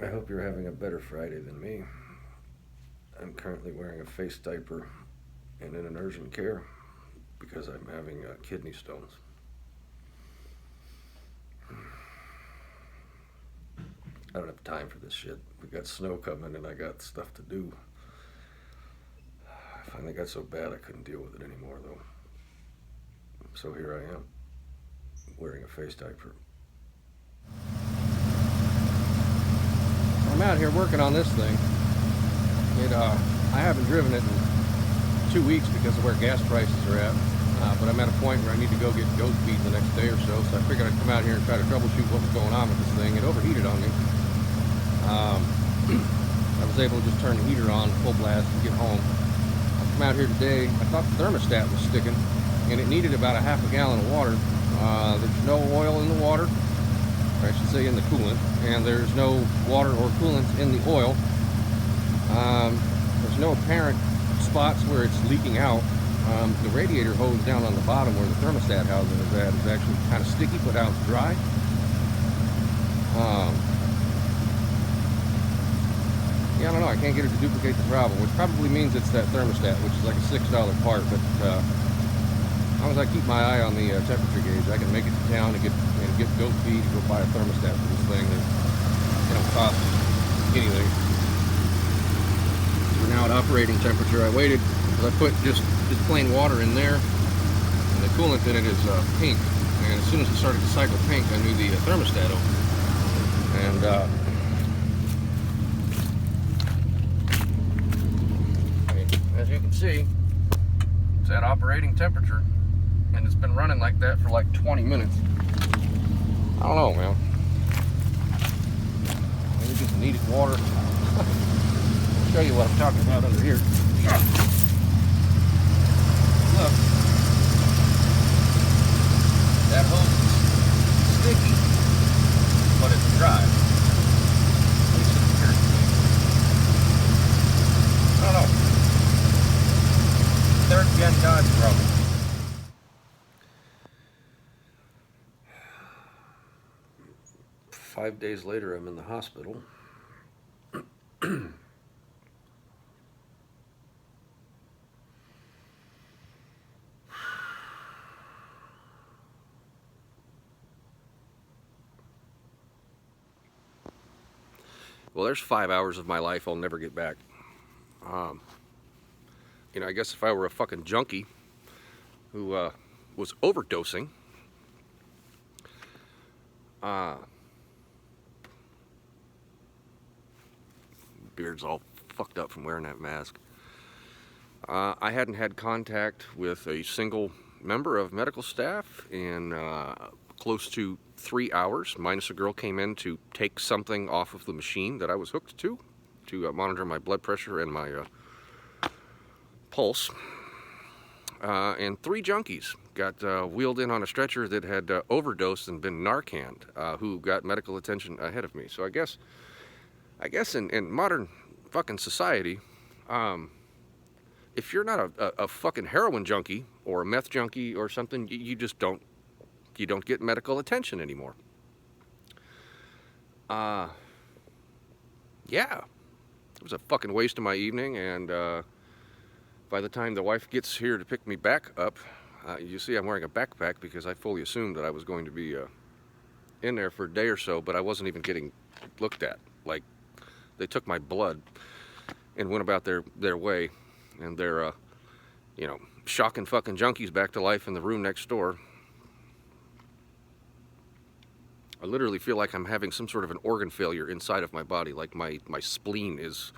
I hope you're having a better Friday than me. I'm currently wearing a face diaper and in an urgent care because I'm having kidney stones. I don't have time for this shit. We got snow coming and I got stuff to do. I finally got so bad I couldn't deal with it anymore, though. So here I am, wearing a face diaper. I'm out here working on this thing. I haven't driven it in 2 weeks because of where gas prices are at. But I'm at a point where I need to go get goat feed the next day or so. So I figured I'd come out here and try to troubleshoot what was going on with this thing. It overheated on me. I was able to just turn the heater on full blast and get home. I come out here today. I thought the thermostat was sticking, and it needed about a half a gallon of water. There's no oil in the water, or I should say in the coolant, and there's no water or coolant in the oil. There's no apparent spots where it's leaking out. The radiator hose down on the bottom where the thermostat housing is at is actually kind of sticky, but out dry. Yeah, I don't know. I can't get it to duplicate the problem, which probably means it's that thermostat, which is like a $6 part. But as long as I keep my eye on the temperature gauge, I can make it to town and get goat feed and go buy a thermostat for this thing. It don't cost anything. We're now at operating temperature. I waited because I put just plain water in there, and the coolant in it is pink. And as soon as it started to cycle pink, I knew the thermostat opened. And as you can see, it's at operating temperature, and it's been running like that for like 20 minutes. I don't know, man. Maybe just needed water. I'll show you what I'm talking about under here. Look, that hose is sticky, but it's dry. At least it appears to be. I don't know. Third gen Dodge problem. 5 days later, I'm in the hospital. Well, there's 5 hours of my life I'll never get back. I guess if I were a fucking junkie who was overdosing, beard's all fucked up from wearing that mask. I hadn't had contact with a single member of medical staff in close to 3 hours, minus a girl came in to take something off of the machine that I was hooked to monitor my blood pressure and my pulse. And 3 junkies got wheeled in on a stretcher that had overdosed and been Narcaned, who got medical attention ahead of me. So I guess in modern fucking society, if you're not a fucking heroin junkie or a meth junkie or something, you just don't get medical attention anymore. Yeah, it was a fucking waste of my evening, and by the time the wife gets here to pick me back up, you see I'm wearing a backpack because I fully assumed that I was going to be in there for a day or so, but I wasn't even getting looked at. Like, they took my blood and went about their way, and they're, shocking fucking junkies back to life in the room next door. I literally feel like I'm having some sort of an organ failure inside of my body, like my spleen is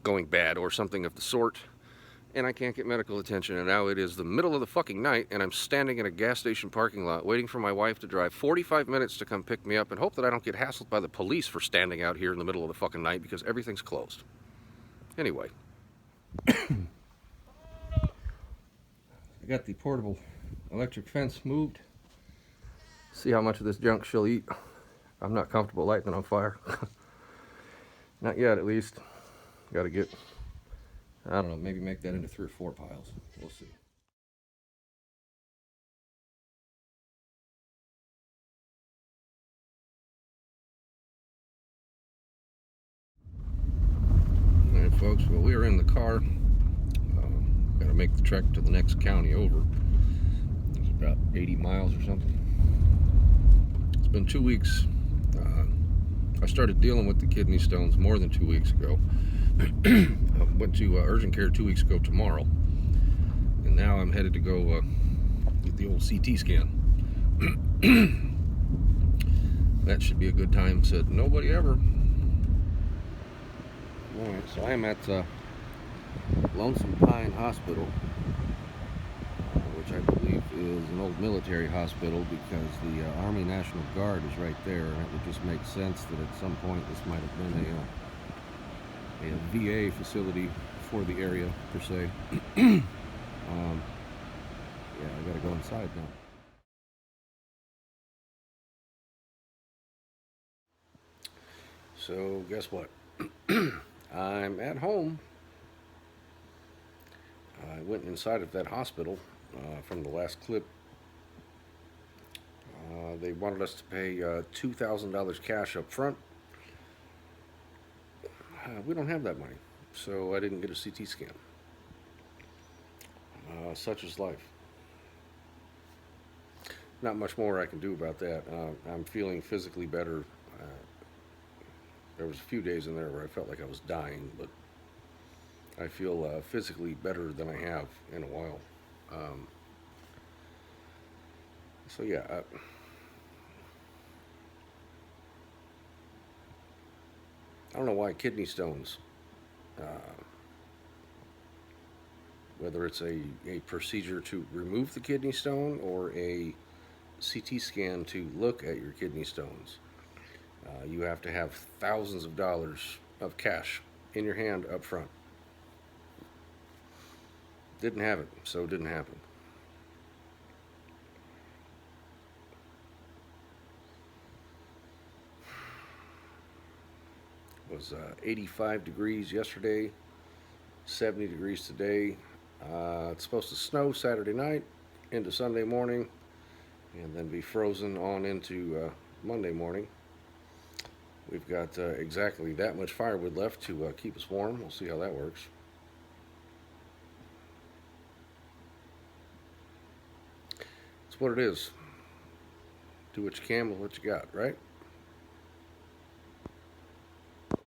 going bad or something of the sort, and I can't get medical attention. And now it is the middle of the fucking night, and I'm standing in a gas station parking lot waiting for my wife to drive 45 minutes to come pick me up and hope that I don't get hassled by the police for standing out here in the middle of the fucking night because everything's closed. Anyway. I got the portable electric fence moved. See how much of this junk she'll eat. I'm not comfortable lighting it on fire. Not yet, at least. Gotta get, I don't know, maybe make that into 3 or 4 piles. We'll see. folks. Well, we are in the car. Got to make the trek to the next county over. It's about 80 miles or something. It's been 2 weeks. I started dealing with the kidney stones more than 2 weeks ago. I went to urgent care 2 weeks ago tomorrow. And now I'm headed to go get the old CT scan. That should be a good time, said nobody ever. Alright, so I am at Lonesome Pine Hospital, which I believe is an old military hospital because the Army National Guard is right there, and it would just make sense that at some point this might have been a VA facility for the area, per se. Yeah, I gotta go inside now. So, guess what? I'm at home. I went inside of that hospital from the last clip. They wanted us to pay $2,000 cash up front. We don't have that money, so I didn't get a CT scan. Such is life. Not much more I can do about that. I'm feeling physically better. There was a few days in there where I felt like I was dying, but I feel physically better than I have in a while. So yeah, I don't know why kidney stones, whether it's a procedure to remove the kidney stone or a CT scan to look at your kidney stones, you have to have thousands of dollars of cash in your hand up front. Didn't have it, so it didn't happen. It was 85 degrees yesterday, 70 degrees today. It's supposed to snow Saturday night into Sunday morning, and then be frozen on into Monday morning. We've got exactly that much firewood left to keep us warm. We'll see how that works. It's what it is. Do what you can with what you got, right?